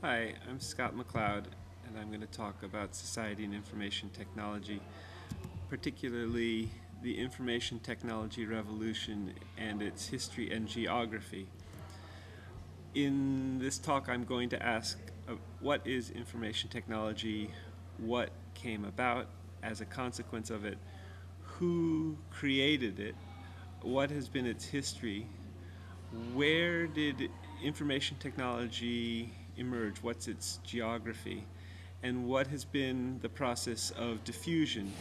Hi, I'm Scott MacLeod, and I'm going to talk about society and information technology, particularly the information technology revolution and its history and geography. In this talk, I'm going to ask what is information technology, what came about as a consequence of it, who created it, what has been its history, where did information technology emerge? What's its geography? And what has been the process of diffusion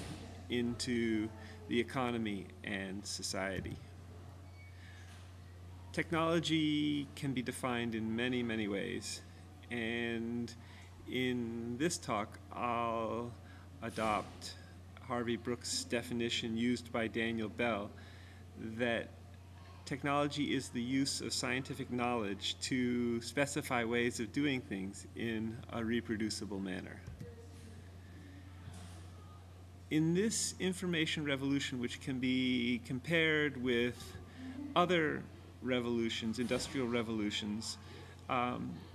into the economy and society? Technology can be defined in many, many ways. And in this talk, I'll adopt Harvey Brooks' definition used by Daniel Bell that technology is the use of scientific knowledge to specify ways of doing things in a reproducible manner. In this information revolution, which can be compared with other revolutions, industrial revolutions,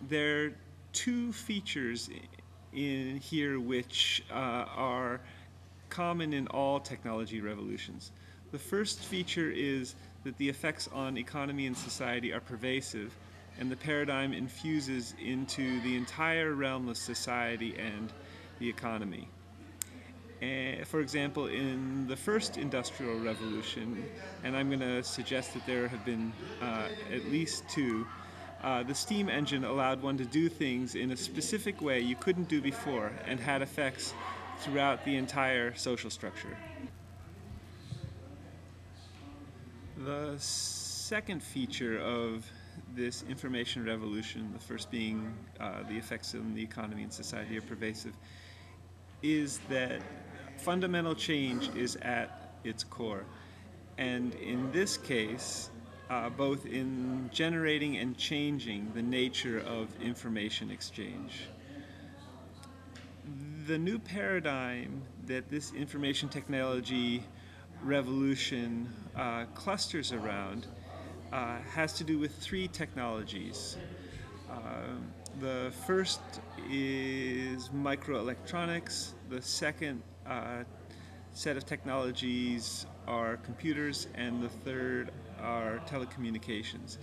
there are two features in here which are common in all technology revolutions. The first feature is that the effects on economy and society are pervasive, and the paradigm infuses into the entire realm of society and the economy. For example, in the first industrial revolution, and I'm going to suggest that there have been at least two, the steam engine allowed one to do things in a specific way you couldn't do before and had effects throughout the entire social structure. The second feature of this information revolution, the first being the effects on the economy and society are pervasive, is that fundamental change is at its core. And in this case, both in generating and changing the nature of information exchange. The new paradigm that this information technology revolution clusters around has to do with three technologies. The first is microelectronics. The second set of technologies are computers, and the third are telecommunications.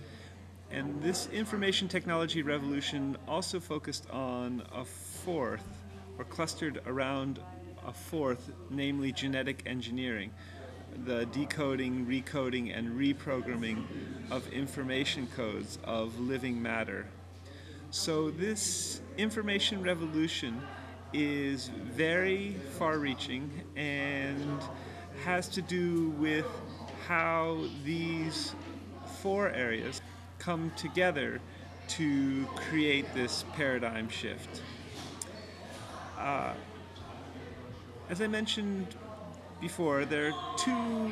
And this information technology revolution also focused on a fourth, or clustered around a fourth, namely genetic engineering, the decoding, recoding, and reprogramming of information codes of living matter. So this information revolution is very far-reaching and has to do with how these four areas come together to create this paradigm shift. As I mentioned before, there are two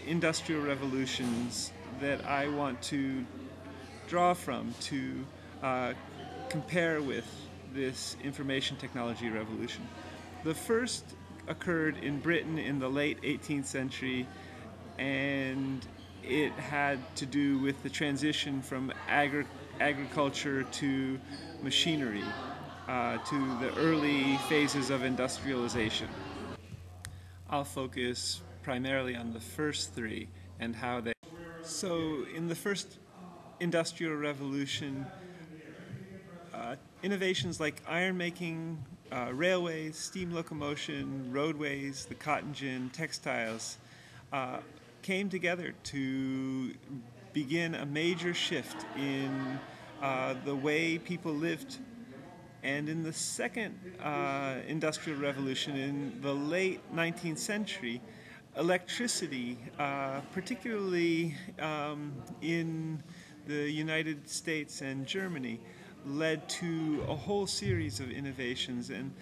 industrial revolutions that I want to draw from to compare with this information technology revolution. The first occurred in Britain in the late 18th century, and it had to do with the transition from agriculture to machinery, to the early phases of industrialization. I'll focus primarily on the first three and how they. So, in the first industrial revolution, innovations like iron making, railways, steam locomotion, roadways, the cotton gin, textiles came together to begin a major shift in the way people lived. And in the second industrial revolution, in the late 19th century, electricity, particularly in the United States and Germany, led to a whole series of innovations. And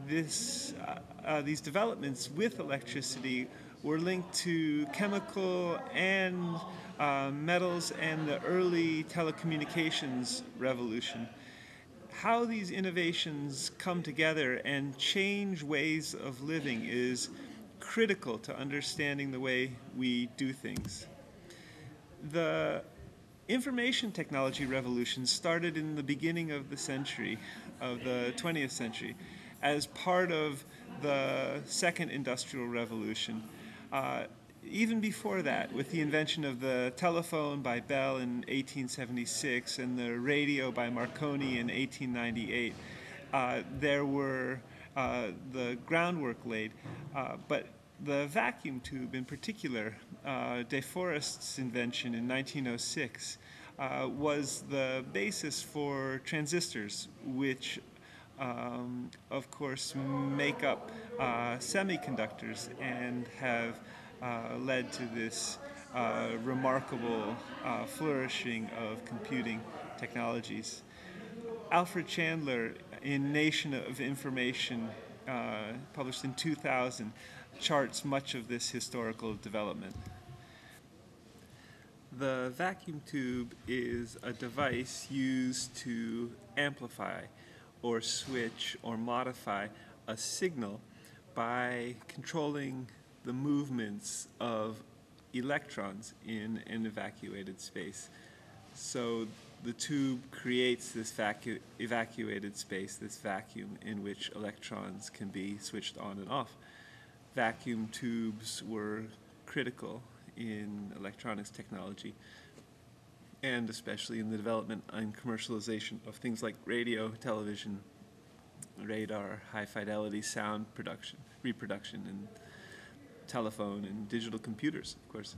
these developments with electricity were linked to chemical and metals and the early telecommunications revolution. How these innovations come together and change ways of living is critical to understanding the way we do things. The Information technology revolution started in the beginning of the century, of the 20th century, as part of the second industrial revolution. Uh, Even before that, with the invention of the telephone by Bell in 1876 and the radio by Marconi in 1898, there were the groundwork laid. But the vacuum tube in particular, De Forest's invention in 1906, was the basis for transistors, which of course make up semiconductors and have led to this remarkable flourishing of computing technologies. Alfred Chandler, in Nation of Information, published in 2000, charts much of this historical development. The vacuum tube is a device used to amplify or switch or modify a signal by controlling the movements of electrons in an evacuated space. So the tube creates this evacuated space, this vacuum in which electrons can be switched on and off. Vacuum tubes were critical in electronics technology, and especially in the development and commercialization of things like radio, television, radar, high-fidelity sound reproduction, and telephone and digital computers, of course.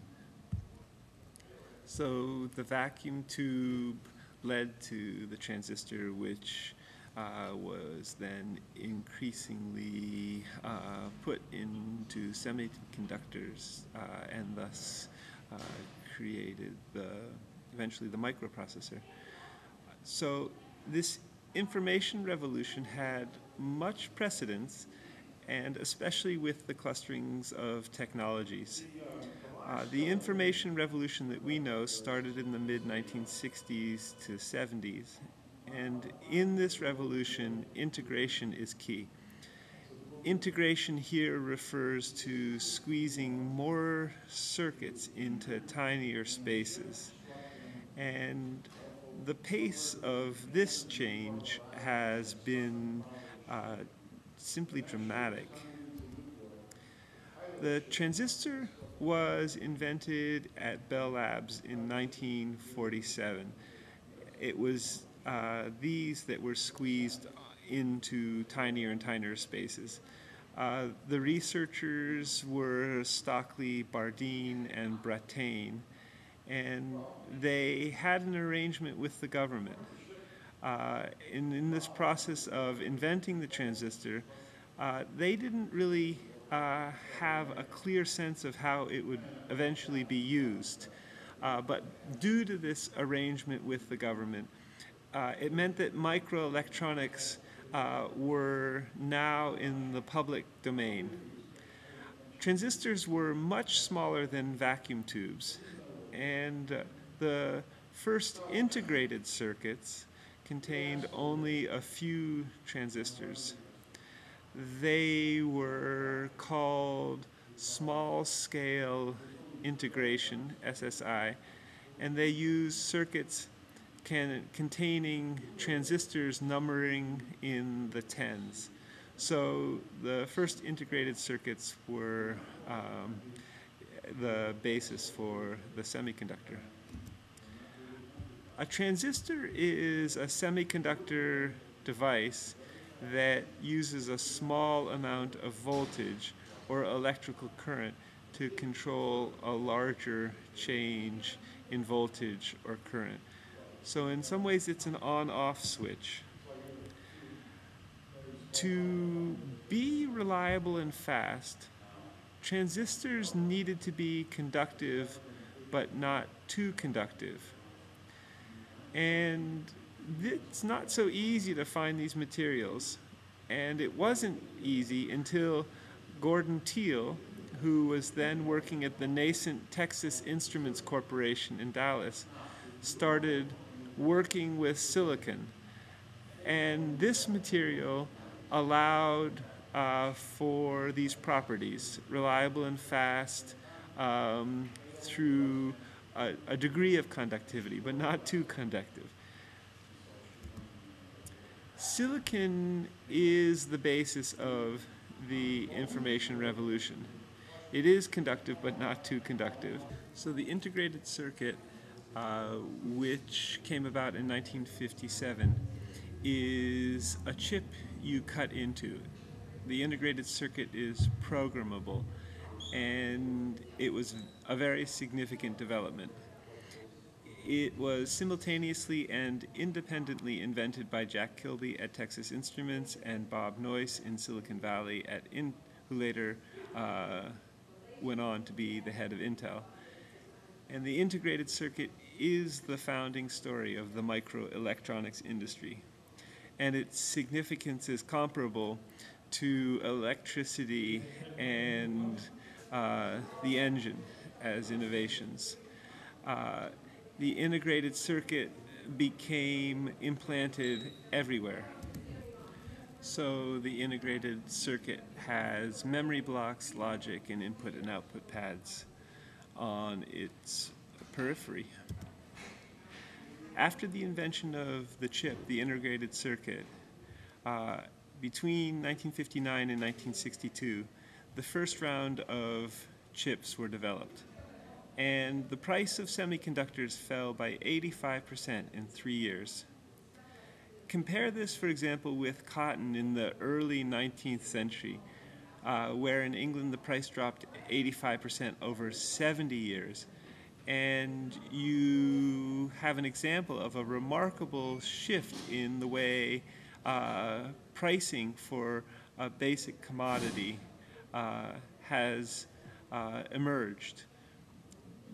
So the vacuum tube led to the transistor, which was then increasingly put into semiconductors and thus created eventually the microprocessor. So this information revolution had much precedence, and especially with the clusterings of technologies. The information revolution that we know started in the mid-1960s to 70s, and in this revolution, integration is key. Integration here refers to squeezing more circuits into tinier spaces. And the pace of this change has been simply dramatic. The transistor was invented at Bell Labs in 1947. It was these that were squeezed into tinier and tinier spaces. The researchers were Stockley, Bardeen, and Brattain, and they had an arrangement with the government. In this process of inventing the transistor, they didn't really have a clear sense of how it would eventually be used. But due to this arrangement with the government, it meant that microelectronics were now in the public domain. Transistors were much smaller than vacuum tubes, and the first integrated circuits contained only a few transistors. They were called small-scale integration, SSI, and they used circuits containing transistors numbering in the tens. So the first integrated circuits were the basis for the semiconductor. A transistor is a semiconductor device that uses a small amount of voltage or electrical current to control a larger change in voltage or current. So in some ways it's an on-off switch. To be reliable and fast, transistors needed to be conductive but not too conductive. And it's not so easy to find these materials, and it wasn't easy until Gordon Teal, who was then working at the nascent Texas Instruments Corporation in Dallas, started working with silicon. And this material allowed for these properties, reliable and fast, through a degree of conductivity, but not too conductive. Silicon is the basis of the information revolution. It is conductive, but not too conductive. So the integrated circuit, which came about in 1957, is a chip you cut into. The integrated circuit is programmable, and it was a very significant development. It was simultaneously and independently invented by Jack Kilby at Texas Instruments and Bob Noyce in Silicon Valley, who later went on to be the head of Intel. And the integrated circuit is the founding story of the microelectronics industry. And its significance is comparable to electricity and the engine as innovations. The integrated circuit became implanted everywhere. So the integrated circuit has memory blocks, logic, and input and output pads on its periphery. After the invention of the chip, the integrated circuit, between 1959 and 1962, the first round of chips were developed. And the price of semiconductors fell by 85% in 3 years. Compare this, for example, with cotton in the early 19th century, where in England the price dropped 85% over 70 years. And you have an example of a remarkable shift in the way pricing for a basic commodity has emerged.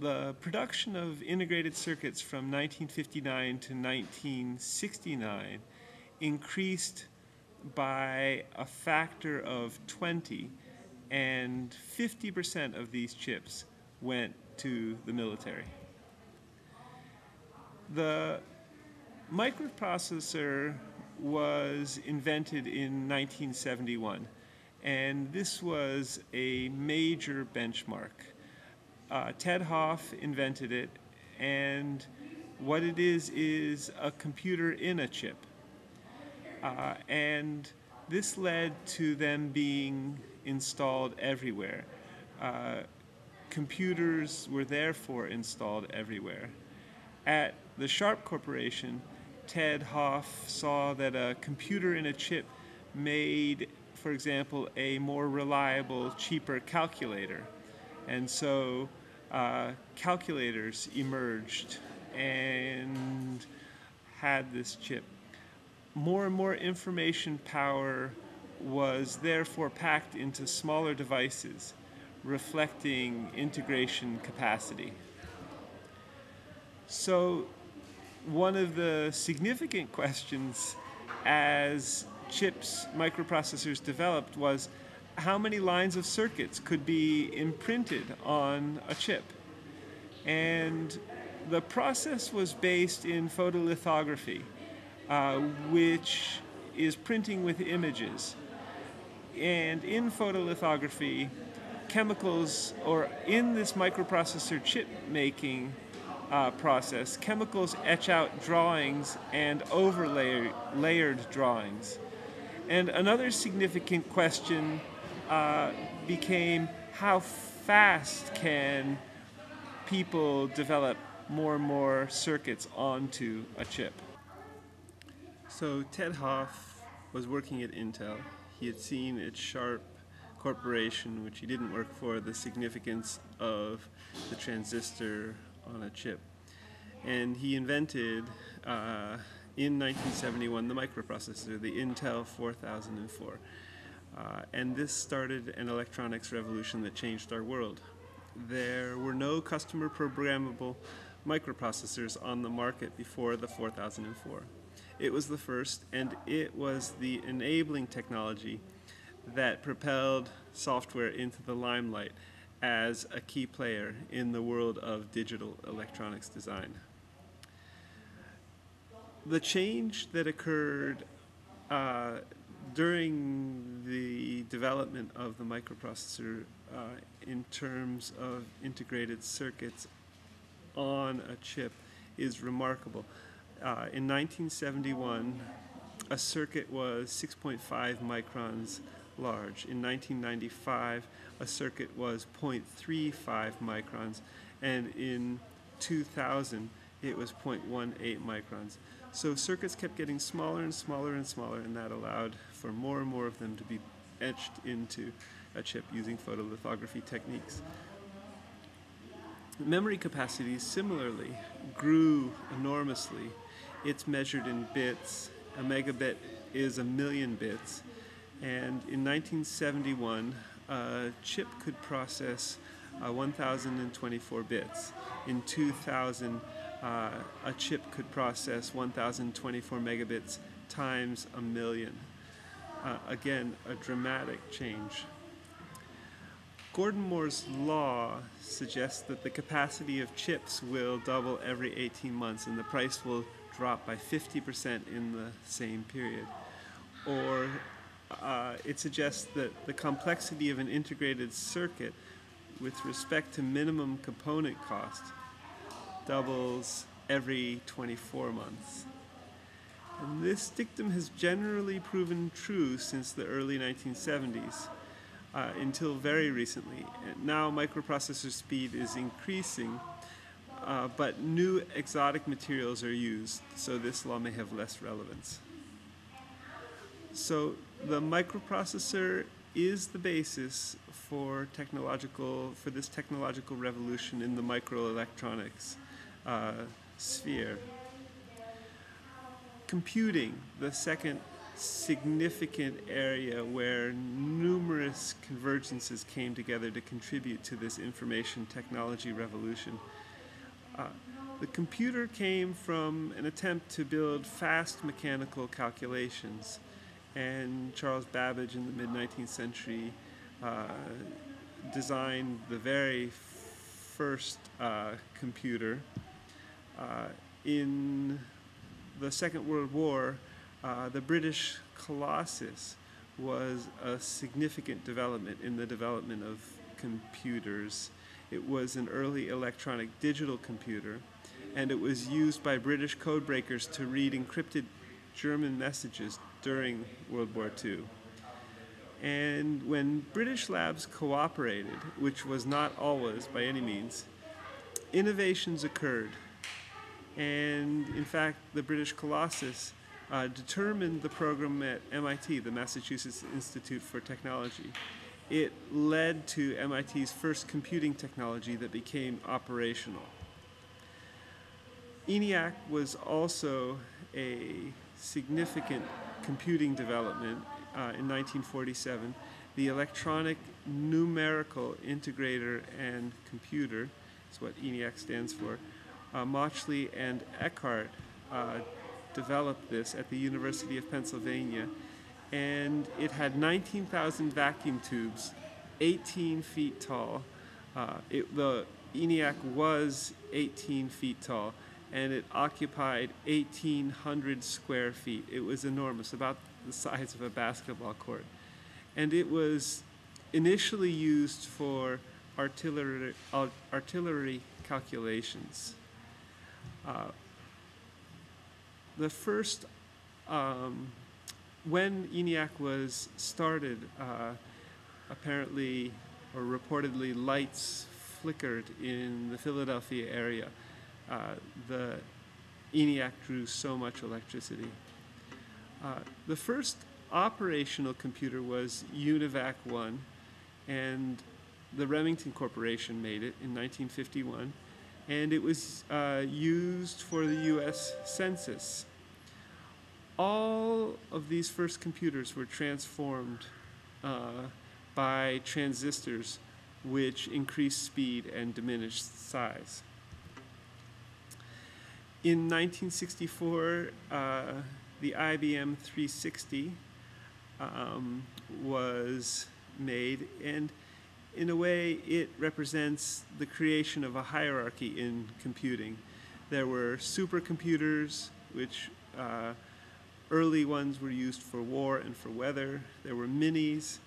The production of integrated circuits from 1959 to 1969 increased by a factor of 20, and 50% of these chips went to the military. The microprocessor was invented in 1971, and this was a major benchmark. Ted Hoff invented it, and what it is a computer in a chip. And this led to them being installed everywhere. Computers were therefore installed everywhere. At the Sharp Corporation, Ted Hoff saw that a computer in a chip made, for example, a more reliable, cheaper calculator. And so calculators emerged and had this chip. More and more information power was therefore packed into smaller devices, reflecting integration capacity. So one of the significant questions as chips, microprocessors developed was how many lines of circuits could be imprinted on a chip. And the process was based in photolithography, which is printing with images. And in photolithography, chemicals, or in this microprocessor chip making process, chemicals etch out drawings and overlay layered drawings. And another significant question became how fast can people develop more and more circuits onto a chip. So Ted Hoff was working at Intel. He had seen at Sharp Corporation, which he didn't work for, the significance of the transistor on a chip. And he invented, in 1971, the microprocessor, the Intel 4004. And this started an electronics revolution that changed our world. There were no customer programmable microprocessors on the market before the 4004. It was the first, and it was the enabling technology that propelled software into the limelight as a key player in the world of digital electronics design. The change that occurred during the development of the microprocessor in terms of integrated circuits on a chip is remarkable. In 1971, a circuit was 6.5 microns large. In 1995, a circuit was 0.35 microns, and in 2000, it was 0.18 microns. So circuits kept getting smaller and smaller and smaller, and that allowed for more and more of them to be etched into a chip using photolithography techniques. Memory capacity similarly grew enormously. It's measured in bits. A megabit is 1,000,000 bits. And in 1971, a chip could process 1,024 bits. In 2000, a chip could process 1,024 megabits times 1,000,000. Again, a dramatic change. Gordon Moore's law suggests that the capacity of chips will double every 18 months and the price will drop by 50% in the same period. Or it suggests that the complexity of an integrated circuit with respect to minimum component cost doubles every 24 months. And this dictum has generally proven true since the early 1970s. Until very recently. Now microprocessor speed is increasing, but new exotic materials are used, so this law may have less relevance. So the microprocessor is the basis for this technological revolution in the microelectronics sphere. Computing, the second significant area where numerous convergences came together to contribute to this information technology revolution. The computer came from an attempt to build fast mechanical calculations, and Charles Babbage in the mid-19th century designed the very first computer. In the Second World War, the British Colossus was a significant development in the development of computers. It was an early electronic digital computer, and it was used by British codebreakers to read encrypted German messages during World War II. And when British labs cooperated, which was not always by any means, innovations occurred. And in fact, the British Colossus determined the program at MIT, the Massachusetts Institute for Technology. It led to MIT's first computing technology that became operational. ENIAC was also a significant computing development in 1947. The electronic numerical integrator and computer is what ENIAC stands for. Mauchly and Eckhart developed this at the University of Pennsylvania, and it had 19,000 vacuum tubes, 18 feet tall. The ENIAC was 18 feet tall, and it occupied 1,800 square feet. It was enormous, about the size of a basketball court. And it was initially used for artillery calculations. The first, when ENIAC was started, apparently or reportedly lights flickered in the Philadelphia area. The ENIAC drew so much electricity. The first operational computer was UNIVAC 1, and the Remington Corporation made it in 1951. And it was used for the U.S. Census. All of these first computers were transformed by transistors, which increased speed and diminished size. In 1964, the IBM 360 was made, and in a way, it represents the creation of a hierarchy in computing. There were supercomputers, which early ones were used for war and for weather. There were minis.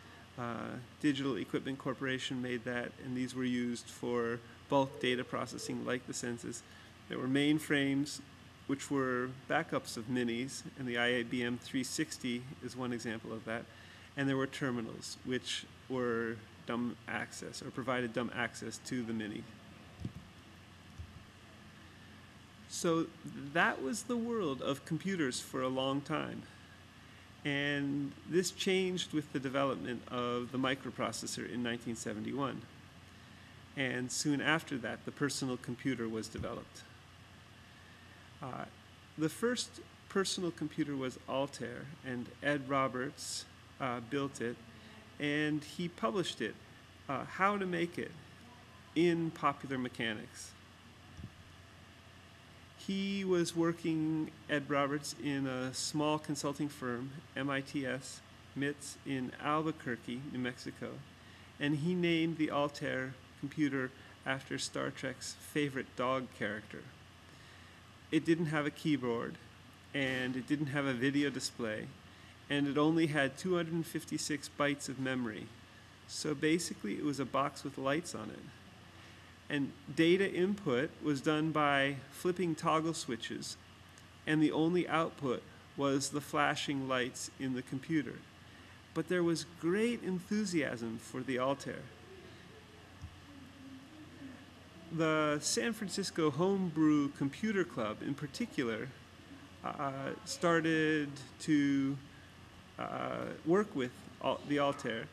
Digital Equipment Corporation made that, and these were used for bulk data processing like the census. There were mainframes, which were backups of minis, and the IBM 360 is one example of that. And there were terminals, which were dumb access, or provided dumb access to the mini. So that was the world of computers for a long time. And this changed with the development of the microprocessor in 1971. And soon after that, the personal computer was developed. The first personal computer was Altair, and Ed Roberts built it, and he published it, how to make it, in Popular Mechanics. He was working, Ed Roberts, in a small consulting firm, MITS, MITS, in Albuquerque, New Mexico, and he named the Altair computer after Star Trek's favorite dog character. It didn't have a keyboard, and it didn't have a video display, and it only had 256 bytes of memory. So basically it was a box with lights on it. And data input was done by flipping toggle switches, and the only output was the flashing lights in the computer. But there was great enthusiasm for the Altair. The San Francisco Homebrew Computer Club, in particular, started to work with the Altair,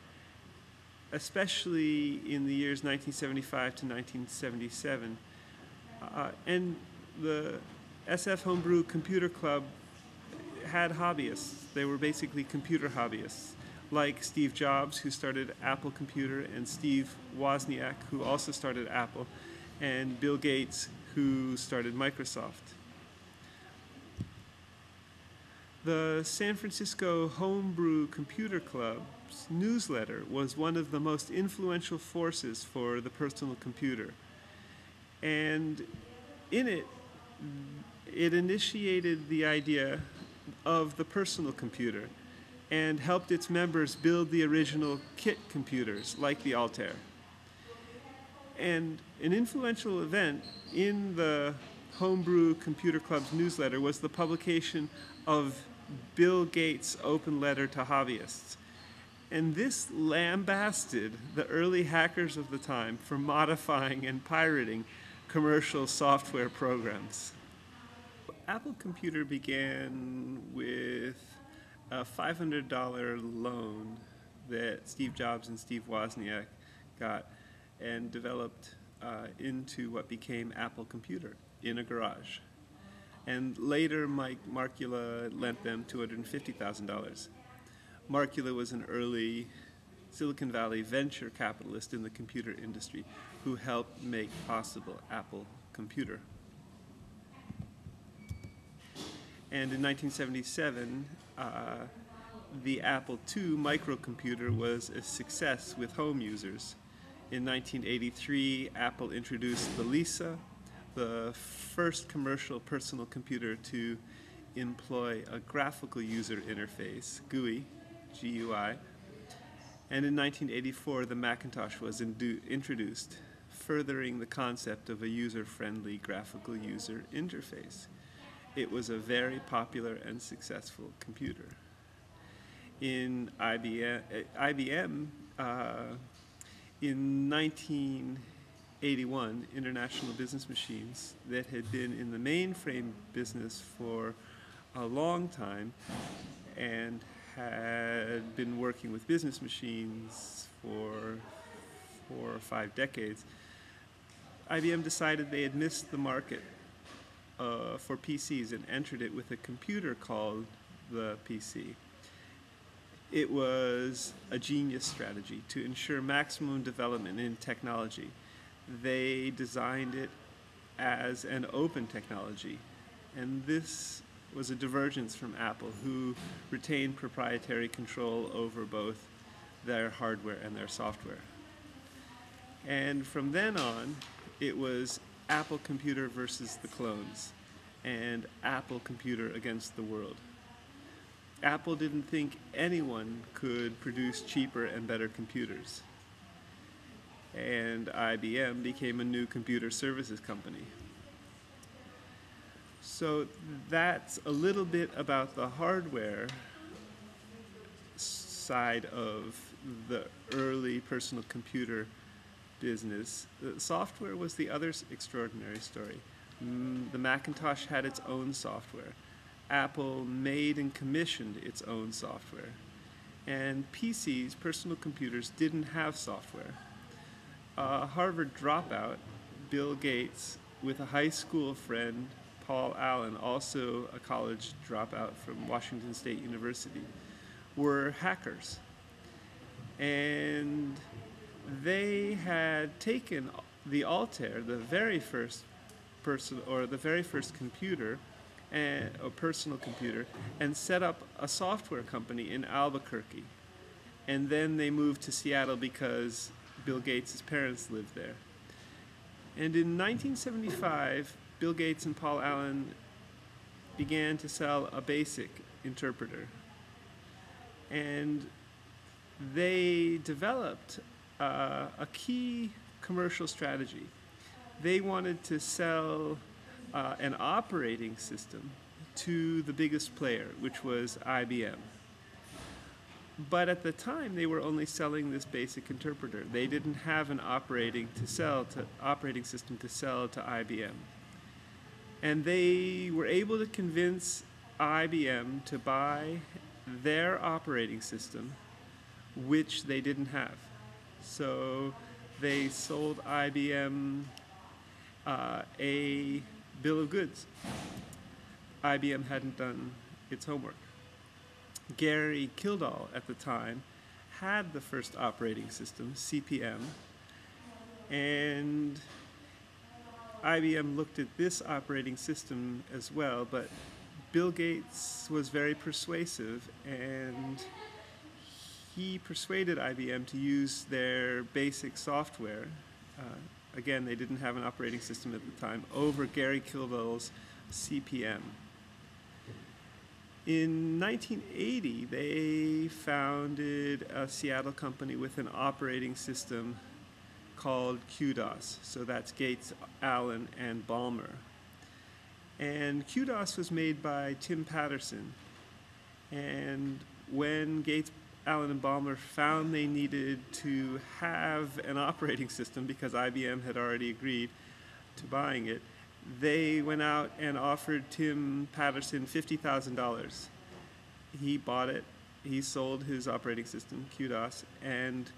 especially in the years 1975 to 1977. And the SF Homebrew Computer Club had hobbyists. They were basically computer hobbyists, like Steve Jobs, who started Apple Computer, and Steve Wozniak, who also started Apple, and Bill Gates, who started Microsoft. The San Francisco Homebrew Computer Club's newsletter was one of the most influential forces for the personal computer. And in it, it initiated the idea of the personal computer and helped its members build the original kit computers like the Altair. And an influential event in the Homebrew Computer Club's newsletter was the publication of Bill Gates' open letter to hobbyists. And this lambasted the early hackers of the time for modifying and pirating commercial software programs. Apple Computer began with a $500 loan that Steve Jobs and Steve Wozniak got and developed into what became Apple Computer in a garage. And later, Markula lent them $250,000. Markula was an early Silicon Valley venture capitalist in the computer industry who helped make possible Apple Computer. And in 1977, the Apple II microcomputer was a success with home users. In 1983, Apple introduced the Lisa, the first commercial personal computer to employ a graphical user interface, GUI, G-U-I. And in 1984, the Macintosh was introduced, furthering the concept of a user-friendly graphical user interface. It was a very popular and successful computer. In IBM, in 1981, International Business Machines, that had been in the mainframe business for a long time and had been working with business machines for 4 or 5 decades, IBM decided they had missed the market for PCs and entered it with a computer called the PC. It was a genius strategy to ensure maximum development in technology. They designed it as an open technology, and this was a divergence from Apple, who retained proprietary control over both their hardware and their software. And from then on, it was Apple Computer versus the clones, and Apple Computer against the world. Apple didn't think anyone could produce cheaper and better computers. and IBM became a new computer services company. So that's a little bit about the hardware side of the early personal computer business. The software was the other extraordinary story. The Macintosh had its own software. Apple made and commissioned its own software. And PCs, personal computers, didn't have software. A Harvard dropout, Bill Gates, with a high school friend, Paul Allen, also a college dropout from Washington State University, were hackers. And they had taken the Altair, the very first computer, a personal computer, and set up a software company in Albuquerque. And then they moved to Seattle because Bill Gates' parents lived there. And in 1975, Bill Gates and Paul Allen began to sell a BASIC interpreter. And they developed a key commercial strategy. They wanted to sell an operating system to the biggest player, which was IBM. But at the time, they were only selling this BASIC interpreter. They didn't have an operating system to sell to IBM. And they were able to convince IBM to buy their operating system, which they didn't have. So they sold IBM a bill of goods. IBM hadn't done its homework. Gary Kildall at the time had the first operating system, CP/M, and IBM looked at this operating system as well, but Bill Gates was very persuasive, and he persuaded IBM to use their BASIC software. Again, they didn't have an operating system at the time, over Gary Kildall's CP/M. In 1980, they founded a Seattle company with an operating system called QDOS. So that's Gates, Allen, and Ballmer. And QDOS was made by Tim Patterson. And when Gates, Allen, and Ballmer found they needed to have an operating system because IBM had already agreed to buying it, they went out and offered Tim Patterson $50,000. He bought it. He sold his operating system, QDOS, and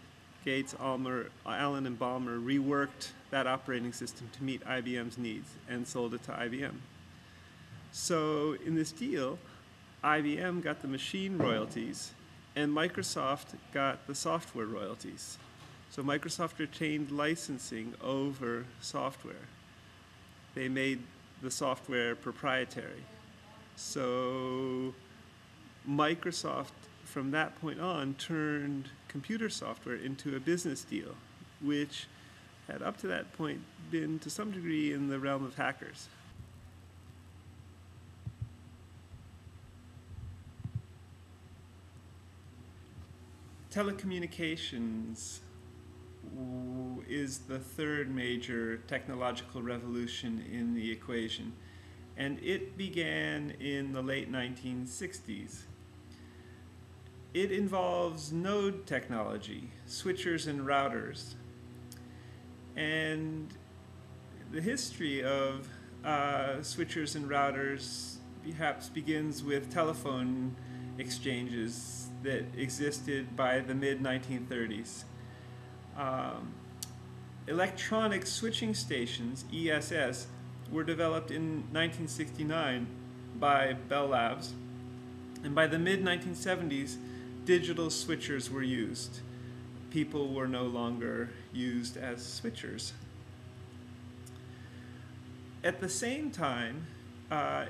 Gates, Allen, and Ballmer reworked that operating system to meet IBM's needs and sold it to IBM. So in this deal, IBM got the machine royalties and Microsoft got the software royalties. So Microsoft retained licensing over software. They made the software proprietary. So Microsoft, from that point on, turned computer software into a business deal, which had up to that point been to some degree in the realm of hackers. Telecommunications is the third major technological revolution in the equation, and it began in the late 1960s. It involves node technology, switchers and routers, and the history of switchers and routers perhaps begins with telephone exchanges that existed by the mid-1930s. Electronic switching stations, ESS, were developed in 1969 by Bell Labs, and by the mid-1970s, digital switchers were used. People were no longer used as switchers. At the same time,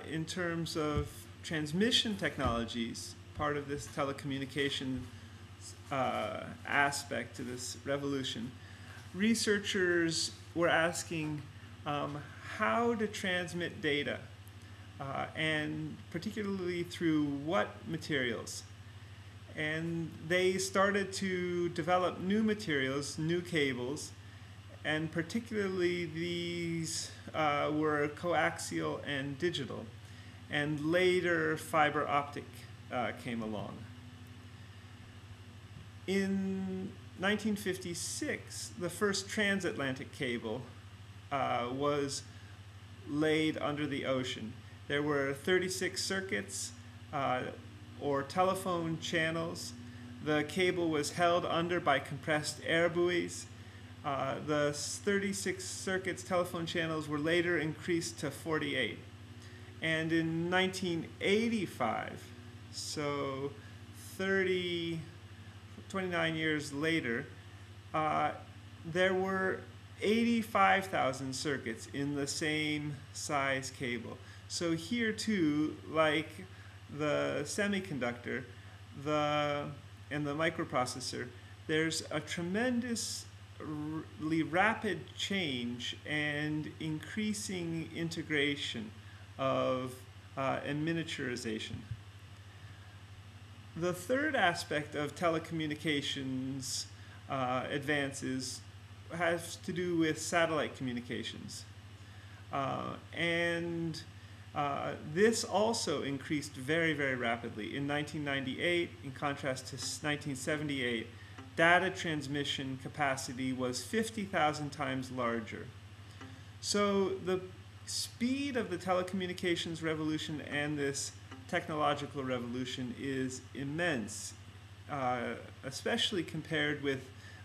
in terms of transmission technologies, part of this telecommunication aspect to this revolution, researchers were asking how to transmit data, and particularly through what materials. And they started to develop new materials, new cables, and particularly these were coaxial and digital, and later fiber optic came along. In 1956, the first transatlantic cable was laid under the ocean. There were 36 circuits or telephone channels. The cable was held under by compressed air buoys. The 36 circuits telephone channels were later increased to 48. And in 1985, so 29 years later, there were 85,000 circuits in the same size cable. So here too, like the semiconductor and the microprocessor, there's a tremendously rapid change and increasing integration of and miniaturization. The third aspect of telecommunications advances has to do with satellite communications. This also increased very, very rapidly. In 1998, in contrast to 1978, data transmission capacity was 50,000 times larger. So the speed of the telecommunications revolution and this technological revolution is immense, especially compared with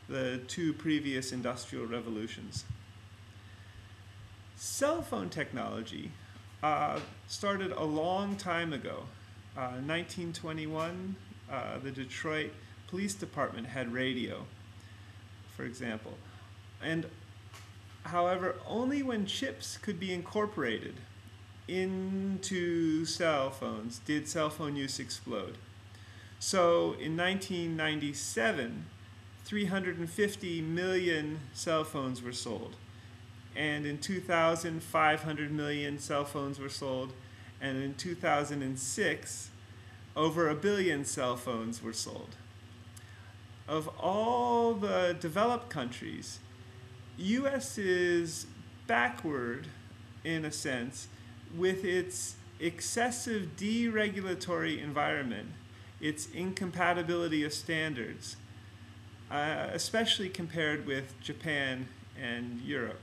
the two previous industrial revolutions. Cell phone technology started a long time ago. 1921, the Detroit Police Department had radio, for example. And however, only when chips could be incorporated into cell phones did cell phone use explode. So in 1997, 350 million cell phones were sold. And in 2000, 500 million cell phones were sold. And in 2006, over 1 billion cell phones were sold. Of all the developed countries, US is backward, in a sense, with its excessive deregulatory environment, its incompatibility of standards, especially compared with Japan and Europe.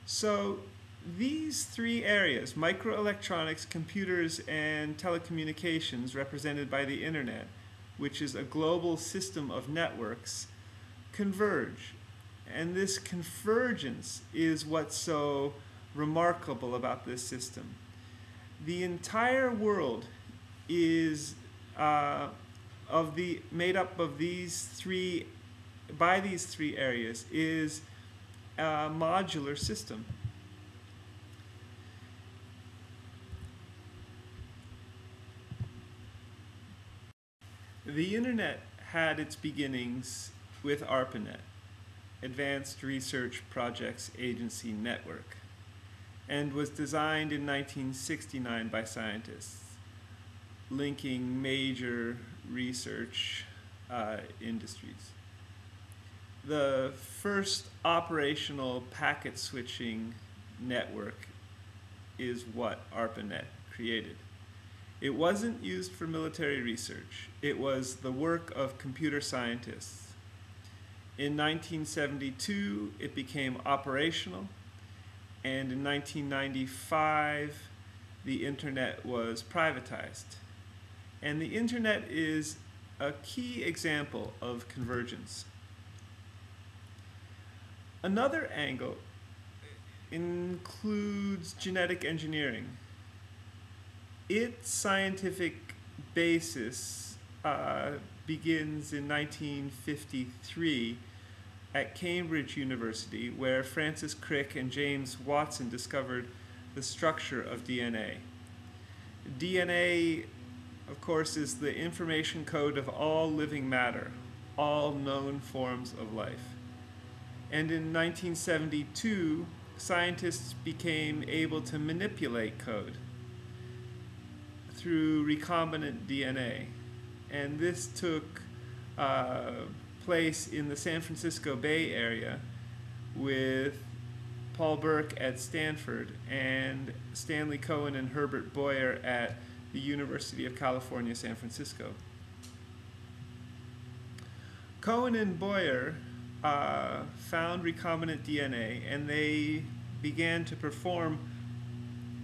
So these three areas, microelectronics, computers, and telecommunications, represented by the internet, which is a global system of networks, converge. And this convergence is what's so remarkable about this system. The entire world is made up of these three areas, is a modular system. The internet had its beginnings with ARPANET, Advanced Research Projects Agency Network, and was designed in 1969 by scientists, linking major research industries. The first operational packet switching network is what ARPANET created. It wasn't used for military research. It was the work of computer scientists. In 1972, it became operational, and in 1995, the internet was privatized. And the internet is a key example of convergence. Another angle includes genetic engineering. Its scientific basis begins in 1953 at Cambridge University, where Francis Crick and James Watson discovered the structure of DNA. DNA, of course, is the information code of all living matter, all known forms of life. And in 1972, scientists became able to manipulate code through recombinant DNA. And this took place in the San Francisco Bay Area with Paul Burke at Stanford and Stanley Cohen and Herbert Boyer at the University of California, San Francisco. Cohen and Boyer found recombinant DNA, and they began to perform,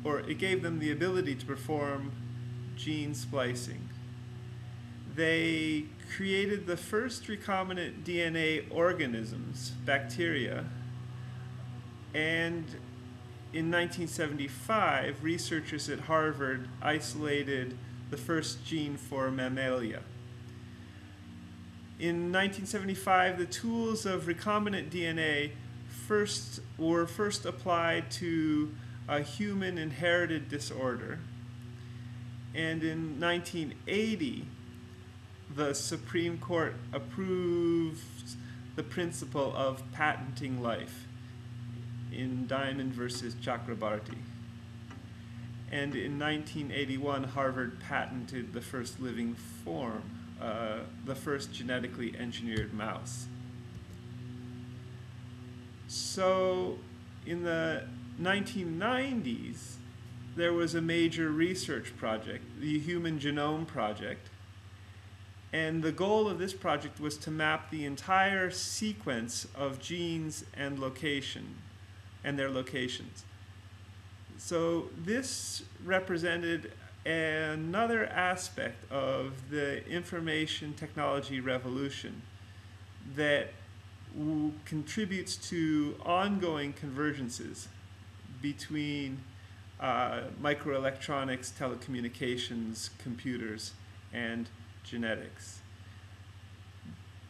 or it gave them the ability to perform gene splicing. They created the first recombinant DNA organisms, bacteria, and in 1975, researchers at Harvard isolated the first gene for mammalia. In 1975, the tools of recombinant DNA were first applied to a human inherited disorder. And in 1980, the Supreme Court approved the principle of patenting life in Diamond versus Chakrabarty. And in 1981, Harvard patented the first living form, the first genetically engineered mouse. So in the 1990s, there was a major research project, the Human Genome Project, and the goal of this project was to map the entire sequence of genes and their locations. So this represented another aspect of the information technology revolution that contributes to ongoing convergences between microelectronics, telecommunications, computers, and genetics.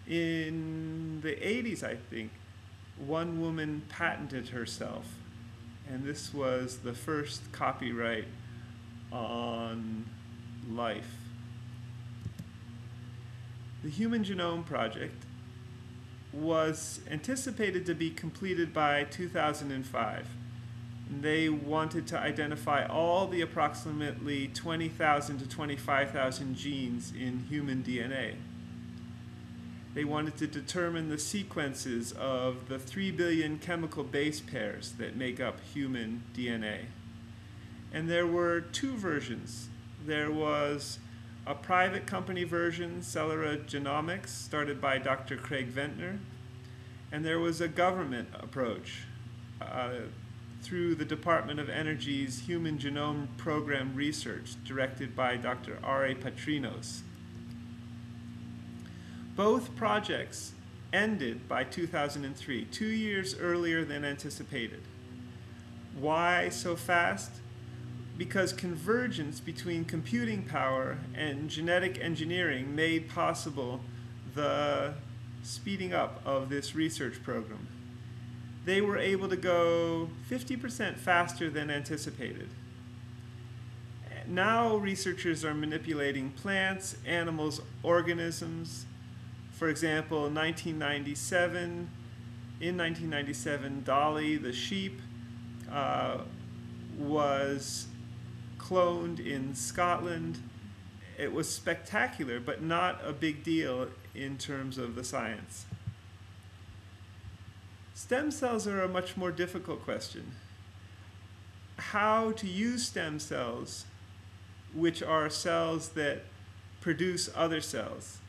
In the 80s, I think, one woman patented herself, and this was the first copyright on life. The Human Genome Project was anticipated to be completed by 2005. They wanted to identify all the approximately 20,000 to 25,000 genes in human DNA. They wanted to determine the sequences of the 3 billion chemical base pairs that make up human DNA. And there were two versions. There was a private company version, Celera Genomics, started by Dr. Craig Ventnor, and there was a government approach through the Department of Energy's Human Genome Program research, directed by Dr. R.A. Patrinos. Both projects ended by 2003, 2 years earlier than anticipated. Why so fast? Because convergence between computing power and genetic engineering made possible the speeding up of this research program. They were able to go 50% faster than anticipated. Now researchers are manipulating plants, animals, organisms. For example, in 1997, Dolly the sheep was cloned in Scotland. It was spectacular, but not a big deal in terms of the science. Stem cells are a much more difficult question. How to use stem cells, which are cells that produce other cells,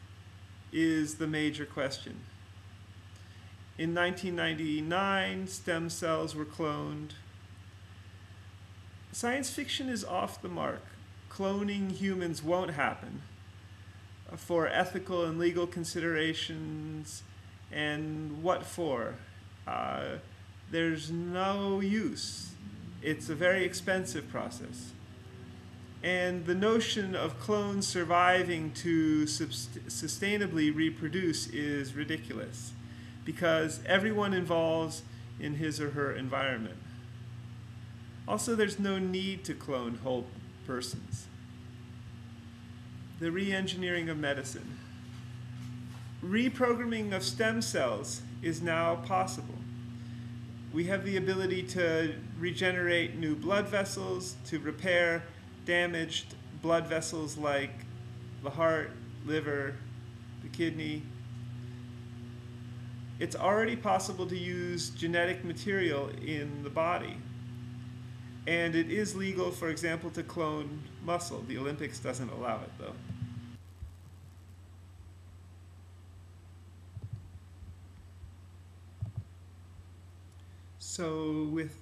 is the major question. In 1999, stem cells were cloned. Science fiction is off the mark. Cloning humans won't happen for ethical and legal considerations, and what for? There's no use. It's a very expensive process. And the notion of clones surviving to sustainably reproduce is ridiculous, because everyone involves in his or her environment. Also, there's no need to clone whole persons. The re-engineering of medicine. Reprogramming of stem cells is now possible. We have the ability to regenerate new blood vessels, to repair damaged blood vessels like the heart, liver, the kidney. It's already possible to use genetic material in the body. And it is legal, for example, to clone muscle. The Olympics doesn't allow it, though. So, with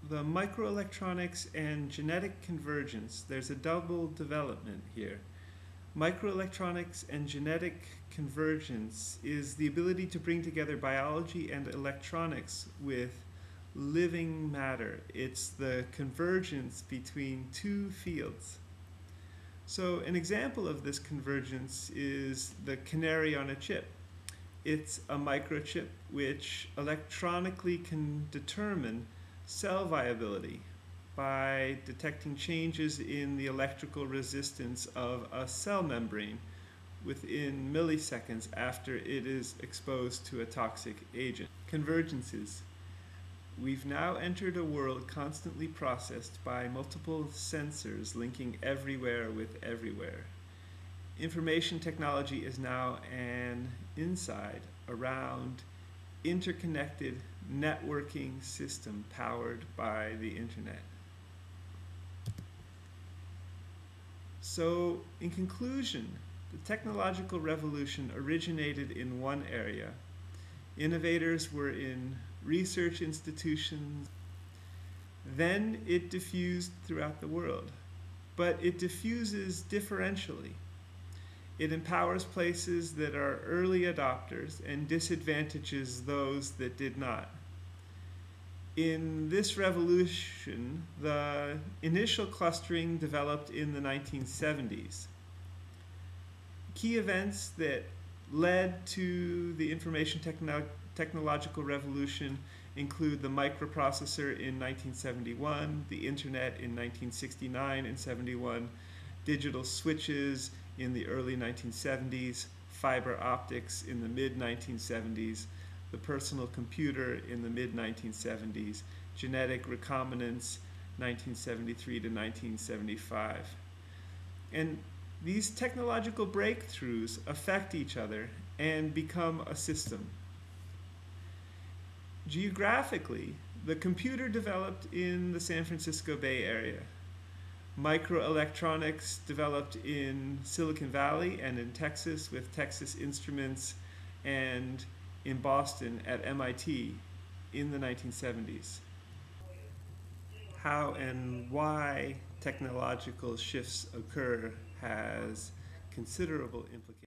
the microelectronics and genetic convergence, there's a double development here. Microelectronics and genetic convergence is the ability to bring together biology and electronics with living matter. It's the convergence between two fields. So, an example of this convergence is the canary on a chip. It's a microchip which electronically can determine cell viability by detecting changes in the electrical resistance of a cell membrane within milliseconds after it is exposed to a toxic agent. Convergences. We've now entered a world constantly processed by multiple sensors linking everywhere with everywhere. Information technology is now an inside, around, interconnected networking system powered by the internet. So, in conclusion, the technological revolution originated in one area. Innovators were in research institutions. Then it diffused throughout the world. But it diffuses differentially. It empowers places that are early adopters and disadvantages those that did not. In this revolution, the initial clustering developed in the 1970s. Key events that led to the information technological revolution include the microprocessor in 1971, the internet in 1969 and 71, digital switches in the early 1970s, fiber optics in the mid-1970s, the personal computer in the mid-1970s, genetic recombinance 1973 to 1975. And these technological breakthroughs affect each other and become a system. Geographically, the computer developed in the San Francisco Bay Area. Microelectronics developed in Silicon Valley and in Texas with Texas Instruments, and in Boston at MIT in the 1970s. How and why technological shifts occur has considerable implications.